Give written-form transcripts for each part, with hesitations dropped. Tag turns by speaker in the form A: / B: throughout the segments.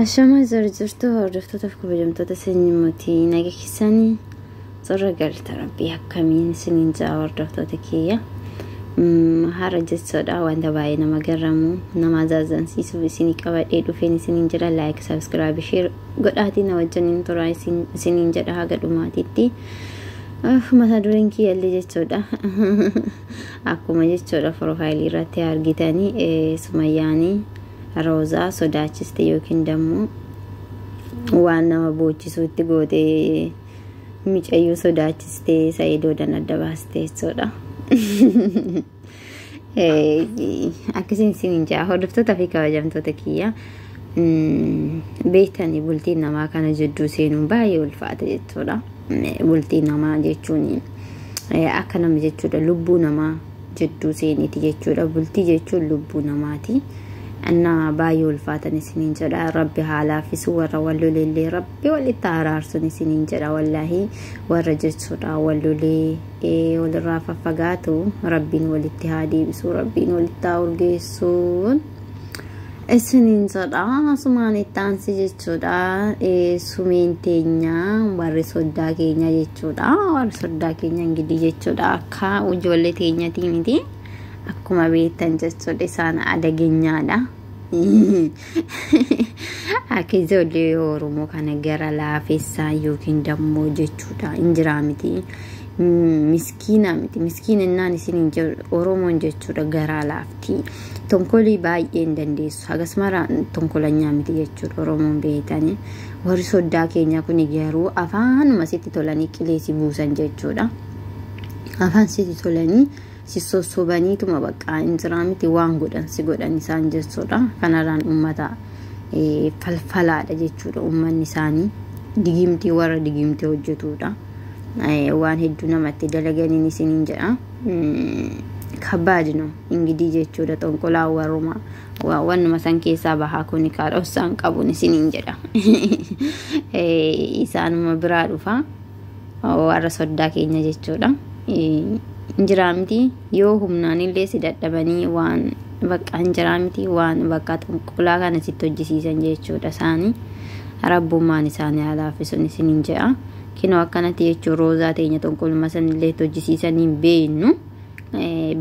A: Ashama zarjirtu hordoftoota kabajamtoota sanyimootii nageessanii zorra galta Rabbii akkamiin isiniin jaa hordoftoota kiyya. Hara jechuudha wanta baay'ee nama garraamu nama azaazansiisuuf isinii qabadhee dhufeen isiniin jedha like subscribe share godhaatii na wajjiniin turaa isiniin jedha haga dhumaatiitti. Mata dureen kiyyallee jechuudha akkuma jechuudha profaayilii irratti argitanii Sumayyaanii Razaa sodaachiste yookiin dammoo waan nama boochisuutti gootee micayyuu sodaachiste Saidoodhaan adda baaste jechuudha. Akkasiin isiniin jaa hordoftoota fi kabajamtoota kiyya beektanii bultiin namaa kana jidduu seenuun baay'ee ulfaata jechuudha. Bultiin namaa jechuun akka nama jechuudha lubbuu namaa jidduu seeniiti jechuudha. Bultii jechuun lubbuu namaati. Anna baay'ee ulfaatan isiniin jedha Rabbi haalaafisu warra walloleellee Rabbi walitti araarsun isiniin jedha wallahi warra jechuudha wallolee walirraa faffagaatu Rabbiin walitti haa deebisu Rabbiin walitti haa urgeessuun isiniin jedha sumaan itti aansi jechuudha sumeen teenyaa warri soddaa keenya jechuudha warri soddaa keenya ingidii jechuudha akka ijoollee teenyatii miti. Akkuma beektan jechuudha isaan adageenyaadha. Akka ijoollee Oromoo kana gara laafessaa yookiin dammoo jechuudha injiraa miti. Miskiina miti. Miskiinannaan isin Oromoon jechuudha garaa laafti. Tonkolii baay'ee hin dandeessu. Hagasmara tonkolanyaa miti jechuudha Oromoon beektanii. Warri soddaa keenya kun garuu afaanuma sitti tolanii qileesi buusan jechuudha. Afaan sitti tolanii sissosobaniituma bakka injiraa miti waan godhan si godhan isaan jechuudha. Kanarraan uummata falfalaadha jechuudha uummanni isaanii digimtii warra digimtii hojjetudha. Waan hedduu namatti dalaganiin isiniin jedha. Kabaajno ingidii jechuudha tonkolaa warruma wannuma san keessaa bahaa kuni kaadhosaan qabuun isiniin jedha. Isaanuma biraa dhufa warra soddaa keenya jechuudha. Injiraa miti yoo humnaan illee si dadhabanii waan bakka injiraa miti waan bakka tonkolaa kana sitti hojjisiisan jechuudha isaanii rabbummaan isaanii halaafisuun isiniin jedha. Kinoo akkanatti jechuun roozaa teenya tonkoluma san illee hojjisiisaniin beeknu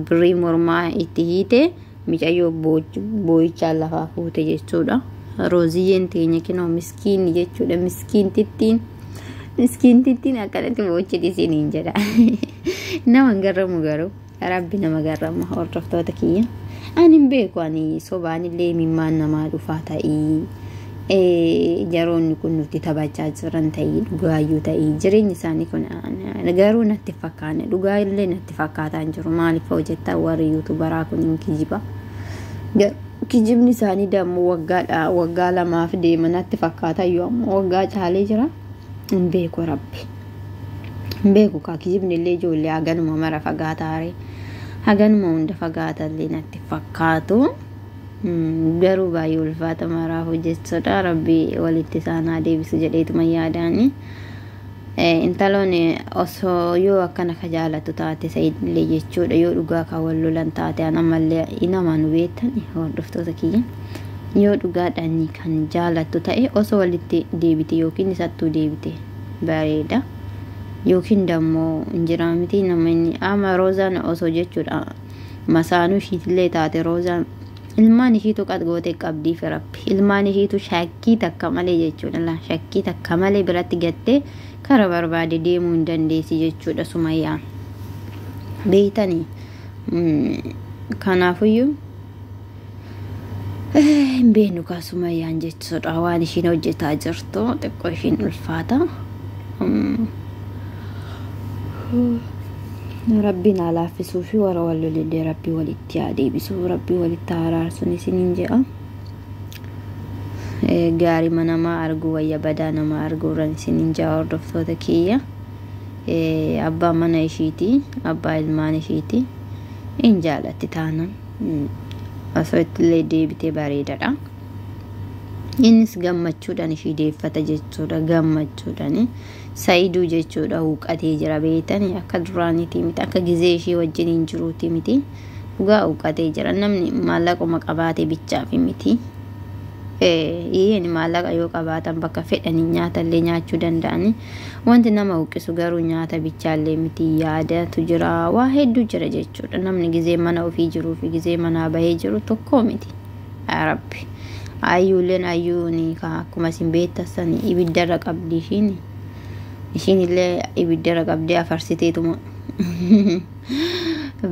A: birrii mormaa itti hiite micayyoo boo'ichaan lafaa fuute jechuudha. Rooziyyeen teenya kinoo miskiinni jechuudha miskiintittiin akkanatti boochiti isiniin jedha. Nama garramu garuu Rabbi nama garrama hordoftoota kiyya. Ani hin beeku ani sobaan illee mimmaan namaa dhufaa ta'ii jaroonni kun nuti taphachaa jiran ta'ii dhugaayyuu ta'ii jireenyi isaanii kun garuu natti fakkaanne dhugaa illee natti fakkaataan jiru maaliif hojjettaa warri yuutubaraa kun hin kijiba. Kijibni isaanii dammoo waggaa lamaaf deema natti fakkaata yoo ammoo waggaa caalee jira. Hin beeku Rabbi. Hin beeku kaa kijibni illee ijoollee haganuma mara fagaataare haganuma hunda fagaatallee natti fakkaatu. Garuu baay'ee ulfaata maraaf hojjechuudha Rabbi walitti isaan haa deebisu jedheetuma yaadaani. Intaloon osoo yoo akkana ka jaalatu taate Saidillee jechuudha yoo dhugaa ka wal lolan taate anamallee inama nu beektan hordoftoota kiyya. Yoo dhugaadhaan kan jaalatu ta'e osoo walitti deebite yookiin isattuu deebite bareeda. Yookiin dammoo injiraa miti namni ama Roozaan osoo jechuudha masaanuu ishiitillee taate Roozaan ilmaan ishiitu qadgootee qabdii fi Rabbi ilmaan ishiitu shakkii takka malee jechuudha shakkii takka malee biratti gattee kara barbaade deemuu hin dandeessi jechuudha Sumayyaan beektanii. Kanaafuyyuu hin beeknu kaa Sumayyaan jechuudha waan ishiin hojjetaa jirtu xiqqoo ishiin ulfaata. Rabbiin halaafisuu fi warra walloleellee Rabbii walitti haa deebisuu Rabbii walitti haa araarsuun isiniin jedha. Gaarii namaa arguu wayya badaa namaa arguurran isiniin jedha hordoftoota kiyya. Abbaa mana ishiiti abbaa ilmaan ishiiti hin jaalatti taanan osoo ittillee deebitee bareedadha. Innis gammachuudhaan ishii deeffata jechuudha gammachuudhaan. Saiduu jechuudha huqqatee jira beektanii akka duraaniiti miti akka gizee ishii wajjin hin jiruuti miti dhugaa huqqatee jira namni maallaquma qabaatee bichaaf miti Iyyeen maallaqa yoo qabaatan bakka fedhanii nyaatallee nyaachuu danda'ani. Wanti nama huqqisu garuu nyaata bichaallee miti yaadatu jira. Waa hedduu jira jechuudha. Namni gizee mana ofii jiruu fi gizee manaa bahee jiru tokko miti. Rabbi. Ayyuuleen ayyuuni akkuma isin beektan ibiddarra qabdi ishiin. Ishiin illee ibiddarra qabdee afarsiteetuma.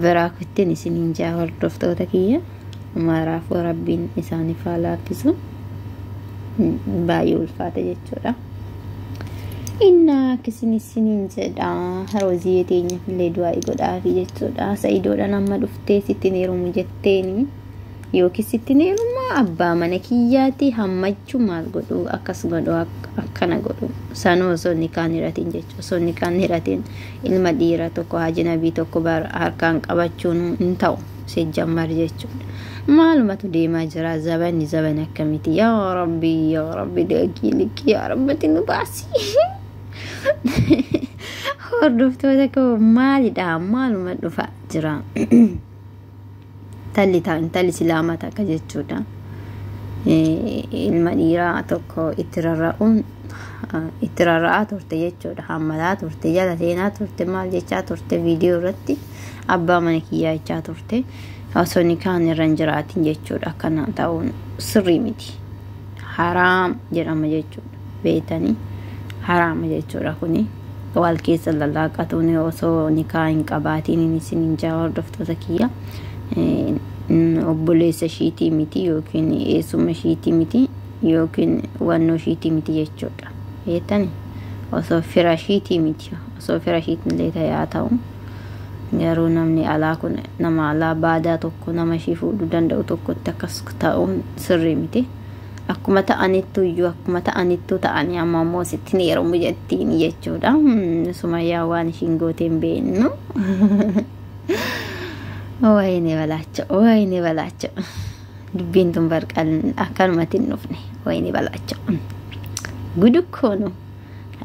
A: Biraa kuttiin isiniin jaa hordoftoota kiyya. Maraafuu Rabbiin isaaniif haa laaffisu. Baay'ee ulfaata jechuudha. Inna akkasiin isiniin jedha. Rooziyee teenya illee du'aa godhaafi jechuudha. Saidoodhaan amma dhuftee sittiin heerumu jetteeni. Yookiin sittiin heerummaa abbaa mana kiyyaatti hammachuu maal godhu akkas godhu akkana godhu. Sanoo sonni kaan hiratiin jechuudha. Sonni kaan hiratiin ilma dhiira tokko haajinabii tokko harkaan qabachuun hin ta'u. Sejjammar jechuudha. Maalumatu deemaa jira zabani akkamiti. Yaa Rabbi deegii liqii yaa Rabbati nu baasi. Hordoftoota koo maalidha maaluma dhufa jira. Talli islaamaa takka jechuudha. Ilma dhiiraa tokko itti rarra'aa turte jechuudha. Hammataa turte jala seenaa turte maal jechaa turte viidiyoo irratti abbaa mana kiyyaa jechaa turte. Osoo nikaan irra hin jiraatin jechuudha. Akkana ta'uun sirrii miti. Haraam jedhama jechuudha. Beetanii haraama jechuudha kuni. Wal keessa lallaaqatuun osoo nikaa hin qabaatiin isin jaa hordoftoota kiyya. Obboleessa shiitii miti yookiin eessuma shiitii miti yookiin wannoo shiitii miti jechuudha. Beetanii osoo fira shiitii miti. Osoo fira shiitii illee ta'aa ta'u. Garuu namni alaa kun nama alaa baadaa tokko nama ishii fuudhuu danda'u tokkotti akkas ta'uun sirrii miti. Akkuma ta'anittuu ta'anii amma ammoo sittiin heerumu jettiin jechuudha. Sumayyaa waan ishiin goote hin beeknu. Wayne balaacha. Dubbiin tun barqaan akkanumatti hin dhufne. Wayne balaacha. Gudukkoonu.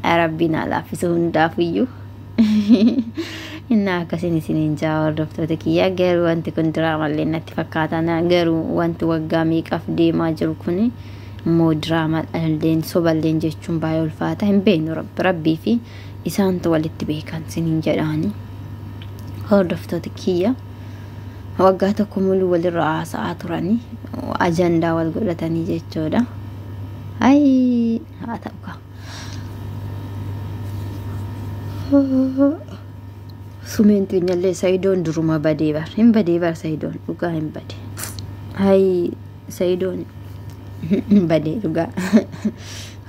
A: Rabbiin haa laaffisu hundaafiyyuu. Inna akkasiin isiniin jaa hordoftoota kiyya. Garuu wanti kun diraamallee natti fakkaata. Garuu wanti waggaa meeqaaf deemaa jiru kun immoo diraamalleen soballeen jechuun baay'ee ulfaata. Hin beeknu Rabbii fi isaantu walitti beekan isiniin jedhaani. Hordoftoota kiyya. Waggaa tokko muluu walirra haasa'aa turanii ajandaa wal godhatanii jechuudha. Haa ta'u kaa. Sumeentiin illee Saidon duruma badee bar. Hin badee bar Saidon dhugaa hin badee. Saidon badee dhugaa.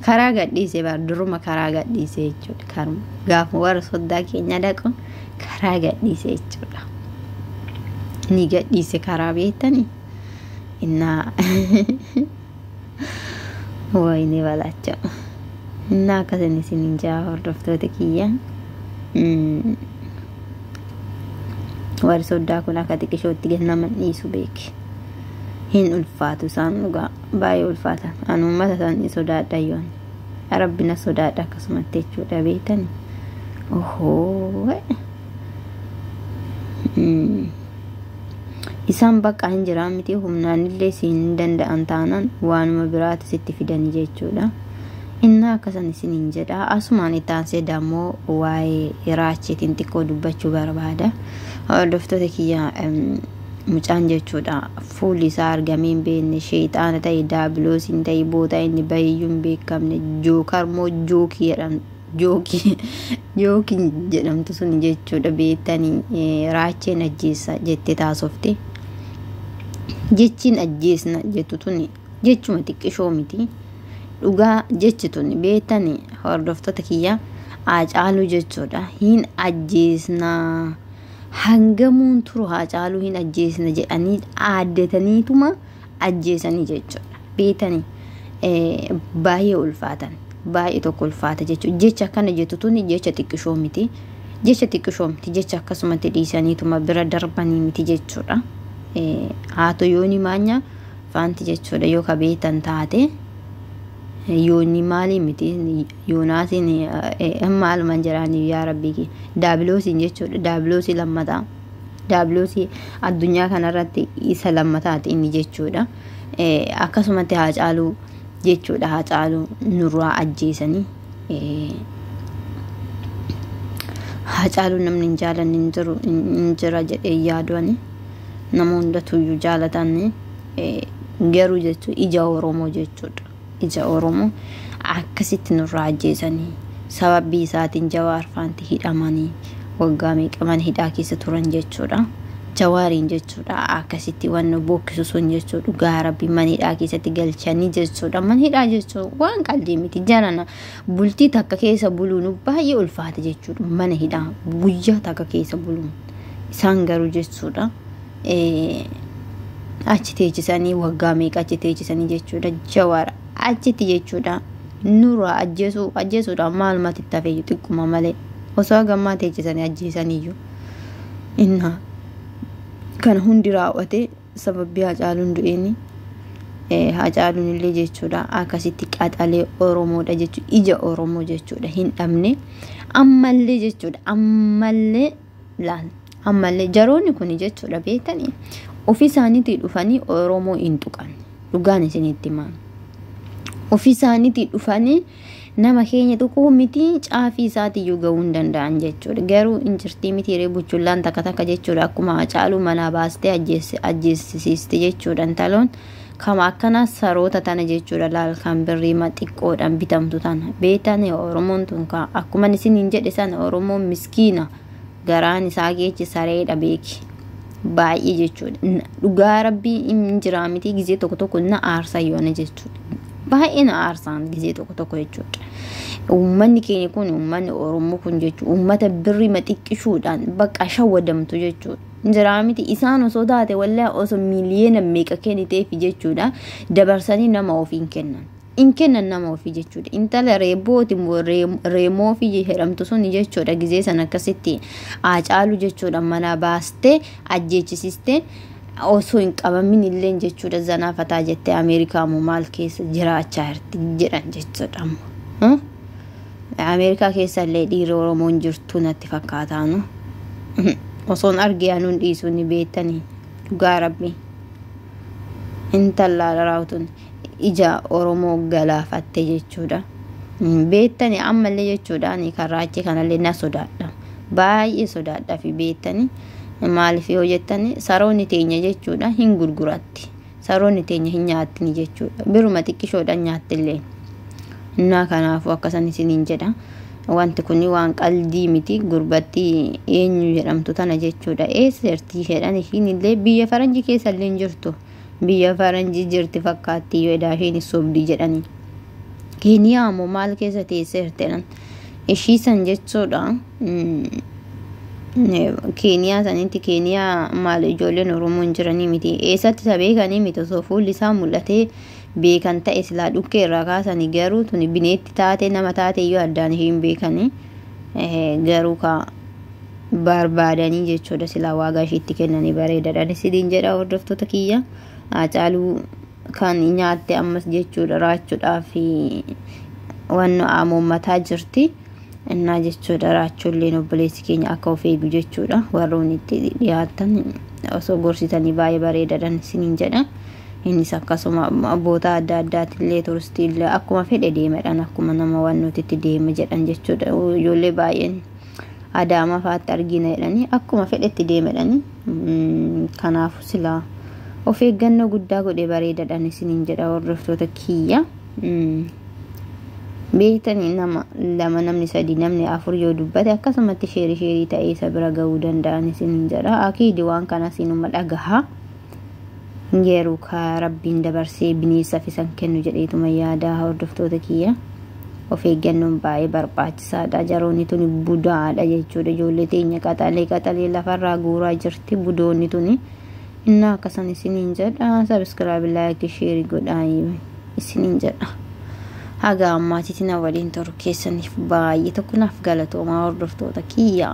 A: Karaa gadhiisee bar duruma karaa gadhiisee jechuudha. Gaafa warra soddaa keenya dhaqu karaa gadhiisee jechuudha. Ni gadhiise karaa beektanii. Innaa wayne balaacha. Innaa akkasiin isiniin jaa hordoftoota kiyya. Warri soddaa kun akka xiqqishootti gannaman dhiisu beeke. Hin ulfaatu isaan dhugaa baay'ee ulfaatan. Ani uummata isaanii sodaadha yoon. Rabbina sodaadha akkasumatti jechuudha beektanii. Isaan bakka hin jiraan miti humnaan illee siin danda'an taanaan waanuma biraati sitti fidanii jechuudha. Inna akkasan isiniin jedha. Asumaan itti aansee dammoo waa'ee raacheetiin xiqqoo dubbachuu barbaada. Hordoftoota kiyya mucaan jechuudha. Fuulli isaa argamee hin beekne sheexaana ta'e daabiloosiin ta'e booda inni bahiyyuu hin beekamne jookar moo jookii jedhamtu sun jechuudha beektanii raacheen ajjeessa jettee taasofte. Jechiin ajjeesna jettu tuni jechuma xiqqishoo miti. Dhugaa jechi tuni beektanii hordoftoota kiyya Haacaaluu jechuudha. Hin ajjeesna hangamuun turu Haacaaluu hin ajjeesna jedhanii aaddataniituma ajjeesanii jechuudha. Beektanii baay'ee ulfaatan. Baay'ee tokko ulfaata jechuudha. Jecha kana jettu tuni jecha xiqqishoo miti. Jecha akkasumatti dhiisaniituma bira darbanii miti jechuudha. Haato yooni maanya faanti jechuudha yoo ka beektan taate yooni maali miti yoonaasiin maalumaan jiraanii yaa Rabbii daabiloosiin jechuudha. Daabiloosii lammataa. Daabiloosii addunyaa kanarratti isa lammataati inni jechuudha. akkasumatti Haacaaluu jechuudha. Haacaaluu nurraa ajjeesanii Haacaaluu namni hin jaalanne hin jira jedhee yaaduani nama hundatuyyuu jaalatanii garuu jechuun ija Oromoo jechuudha. Ija Oromoo akkasitti nurraa ajjeesanii sababii isaatiin Jawaar faanti hidhamanii waggaa meeqaman hidhaa keessa turan jechuudha. Jawaariin jechuudha akkasitti waan bokkisu sun jechuudha dhugaa Rabbii manidhaa keessatti galchanii jechuudha. Manidhaa jechuudha waan qalbii miti jarana bultii takka keessa buluun baay'ee ulfaata jechuudha. Mana hidhaa guyyaa takka keessa buluun isaan garuu jechuudha achi teechisanii waggaa meeqa achi teechisanii jechuudha. Jawaar achitti jechuudha nurraa ajjeesuudha maalumatti tafee xiqquma malee osoo gammaa teechisanii ajjeesaniyyuu inna kan hundi raawwate sababii Haacaaluun du'eeni. Haacaaluun illee jechuudha akkasitti qaxalee Oromoodha jechuudha. Ija Oromoo jechuudha hin dhabne ammallee jechuudha. Ammallee jaroonni kun jechuudha beekanii ofii isaaniitii dhufanii Oromoo hin tuqan. Dhugaan isinitti himaa ofii isaaniitii dhufanii nama keenya tuquu miti caafii isaatiyyuu ga'uu hin danda'an jechuudha. Garuu injirtii miti reebuchullaan takka jechuudha akkuma Haacaaluu manaa baastee ajjeesisiiste jechuudha. Intaloon kama akkana saroota tana jechuudha laal kan birrii xiqqoodhaan bitamtu tana beekanii Oromoon tun akkuma isiniin jedhe sana Oromoon miskiina garaan isaa geechi sareedha beeki baay'ee jechuudha. Dhugaa Rabbii hin jiraa miti gizee tokko na aarsa yoona jechuudha. Baay'ee na aarsaan gizee tokko jechuudha. Uummanni keenya kun uummanni Oromoo kun jechuudha uummata birrii xiqqishuudhaan bakka shawwadamtu jechuudha. Jiraa miti isaan osoo taate wallee osoo miliyoona meeqa kenniteef jechuudha dabarsanii nama ofiin kennan. In kennan nama ofii jechuudha. Intala reebooti reemoo fi jedhamtu sun jechuudha gizee sana akkasitti Haacaaluu jechuudha mana baastee ajjeechisiste osoo hin qabamin illee jechuudha zanaafataa jettee Ameerikaa maal keessa jiraachaa jirti jedhan jechuudha. Ameerikaa keessa illee dhiirri Oromoon jirtu natti fakkaataa no. Osoon argee anuun dhiisuu ni beektanii dhugaa Rabbii intala raawwatun ija Oromoo galaafatte jechuudha. Beektanii ammallee jechuudha ani karraachi kanallee na sodaadha. Baay'ee sodaadha fi beektanii maaliif yoo jettanii saroonni teenya jechuudha hin gurguratti. Saroonni teenya hin nyaatini jechuudha. Biruma xiqqishoodhaan nyaattillee. Innaa kanaafuu akkasan isiniin jedha. Wanti kun waan qalbii miti gurbatti eenyu jedhamtu tana jechuudha. Eessirtii jedhan ishiin illee biyya faranjii keessa illee jirtu. Biyya faranjii jirti fakkaatti yoo daasheen sobdii jedhanii. Keniyaa moo maal keessa teessirteedhaan ishiisan jechuudha. Keniyaa sanitti Keniyaa maal ijoolleen Oromoon jiranii miti. Eessatti isa beekanii miti osoo fuulli isaa mul'atee beekan ta'e silaa dhukkee irraa kaasanii garuu tuni bineetti taate nama taate iyyuu addaan hin beekanii garuu ka barbaadanii jechuudha silaa waagaa ishiitti kennanii bareedaadhaan isiin jedha hordoftoota kiyya. Haacaaluu kan nyaatte ammas jechuudha raachuudhaaf waan aamommataa jirti. Innaa jechuudha raachuulleen obboleessi keenya akka of eegu jechuudha warroon itti dhiyaatan osoo gorsitanii baay'ee bareedaadhaan isiin jedha. Innis akkasuma abboota adda addaatillee turistiillee akkuma fedhe deemedhaan akkuma nama waan nuti itti deema jedhan jechuudha. Ijoollee baay'een Adaamaa fa'aatti argina jedhanii akkuma fedhetti deemedhanii kanaafuu silaa of eeggannoo guddaa godhee bareedaadhaan isiniin jedha hordoftoota kiyya. Beektanii nama lama namni sadii namni afur yoo dubbate akkasumatti sheerii ta'ee isa bira ga'uu danda'an isiniin jedha. Akiidi waan kana sinuma dhagahaa. Ngeeru ka Rabbiin dabarsee bineensa fisan kennu jedheetuma yaada hordoftoota kiyya. Of eeggannoon baay'ee barbaachisaadha. Jaroonni tuni budaadha jechuudha. Ijoollee teenya qaxalee lafarraa guuraa jirti budoonni tuni. Innaa akkasan isiniin jedha. Subscribe, like, share godhaa isiniin jedha. Haga ammaatitti na waliin turu keessaniif baay'ee tokko naaf galatoomaa hordoftoota kiyya.